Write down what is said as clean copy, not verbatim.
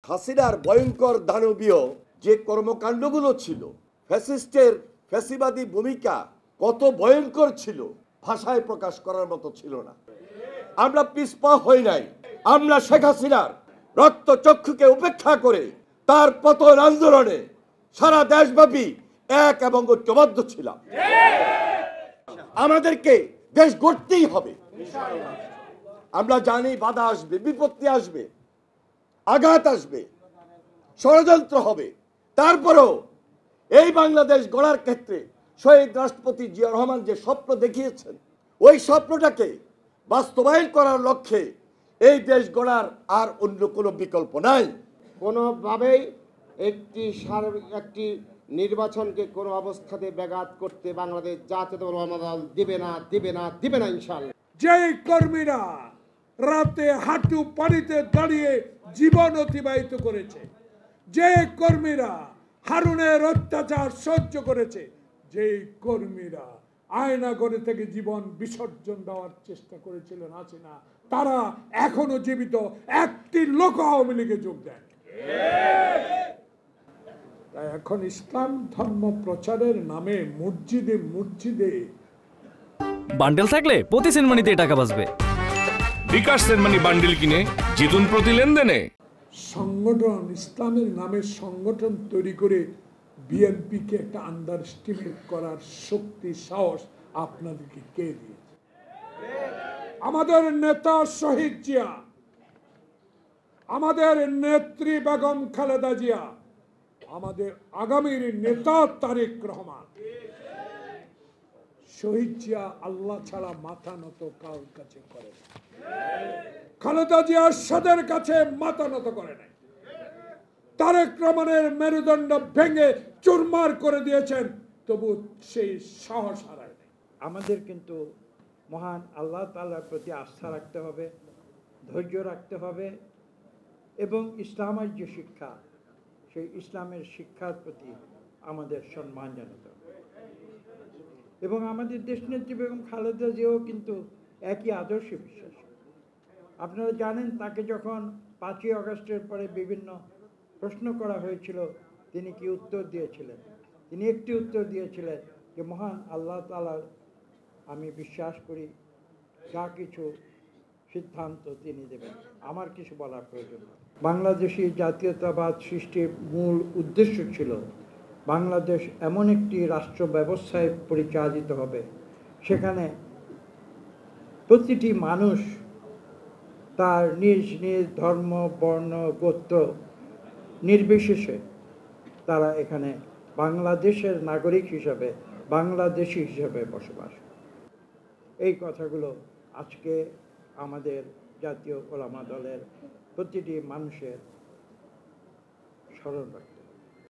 হাসিনার ভয়ঙ্কর দানবীয় যে কর্মকাণ্ডগুলো ছিল, ফ্যাসিস্টের ফ্যাসিবাদী ভূমিকা কত ভয়ঙ্কর ছিল, ভাষায় প্রকাশ করার মতো ছিল না। আমরা পিছপা হই নাই। আমরা শেখ হাসিনার রক্তচক্ষুকে উপেক্ষা করে তার পতন আন্দোলনে সারা দেশব্যাপী এক এবং ঐক্যবদ্ধ ছিলাম। আমাদেরকে দেশ গড়তেই হবে। আমরা জানি বাধা আসবে, বিপত্তি আসবে, আঘাত আসবে, ষড়যন্ত্র হবে। তারপরেও এই বাংলাদেশ গড়ার ক্ষেত্রে শহীদ রাষ্ট্রপতি জিয়া রহমান যে স্বপ্ন দেখিয়েছেন, ওই স্বপ্নটাকে বাস্তবায়ন করার লক্ষ্যে এই দেশ গড়ার আর অন্য কোনো বিকল্প নাই। কোনোভাবেই একটি নির্বাচনকে কোনো অবস্থাতে ব্যাঘাত করতে বাংলাদেশ জাতীয়তাবাদী দল দিবে না ইনশাআল্লাহ। যে কর্মীরা রাতে হাঁটু পানিতে দাঁড়িয়ে জীবন অতিবাহিত করেছে, যে কর্মীরা হারুনের অত্যাচার সহ্য করেছে, যে কর্মীরা আয়নাঘরে থেকে জীবন বিসর্জন দেওয়ার চেষ্টা করেছিলেন হাসিনা, তারা এখনো জীবিত। একটি লোক আওয়ামী লীগে যোগ দেন। তাই এখন ইসলাম ধর্ম প্রচারের নামে মসজিদে মসজিদে বান্ডেল থাকলে প্রতি সেনমানিতে টাকা বাঁচবে। বিকাশ সেনমানি বান্ডেল কিনে জিতুন প্রতি লেনদেনে। সংগঠন, ইসলামের নামে সংগঠন তৈরি করে বিএনপিকে একটা আন্ডার এস্টিমেট করার শক্তি, সাহস আপনাদেরকে কে দিয়েছে? আমাদের নেতা শহীদ জিয়া, আমাদের নেত্রী বেগম খালেদা জিয়া, আমাদের আগামীর নেতা তারেক রহমান। শহীদ জিয়া আল্লাহ ছাড়া মাথা নত কার কাছে করে না। খালেদা জিয়া সাদের কাছে মাথা নত করে নাই। তারেক রহমানের মেরুদণ্ড ভেঙে চুরমার করে দিয়েছেন, তবু সেই সাহস হারায় নাই। আমাদের কিন্তু মহান আল্লাহ তাআলার প্রতি আস্থা রাখতে হবে, ধৈর্য রাখতে হবে এবং ইসলামের যে শিক্ষা, সেই ইসলামের শিক্ষার প্রতি আমাদের সম্মান জানাতে হবে। এবং আমাদের দেশনেত্রী বেগম খালেদা জিয়াও কিন্তু একই আদর্শে বিশ্বাসী। আপনারা জানেন, তাকে যখন 5ই আগস্টের পরে বিভিন্ন প্রশ্ন করা হয়েছিল, তিনি কি উত্তর দিয়েছিলেন? তিনি একটি উত্তর দিয়েছিলেন যে মহান আল্লাহ তাআলার আমি বিশ্বাস করি, যা কিছু সিদ্ধান্ত তিনি দেবেন, আমার কিছু বলার প্রয়োজন নেই। বাংলাদেশি জাতীয়তাবাদ সৃষ্টির মূল উদ্দেশ্য ছিল বাংলাদেশ এমন একটি রাষ্ট্র ব্যবস্থায় পরিচালিত হবে, সেখানে প্রতিটি মানুষ তার নিজ নিজ ধর্ম, বর্ণ, গোত্র নির্বিশেষে তারা এখানে বাংলাদেশের নাগরিক হিসাবে, বাংলাদেশি হিসাবে বসবাস। এই কথাগুলো আজকে আমাদের জাতীয় ওলামা দলের প্রতিটি মানুষের স্মরণ রাখতে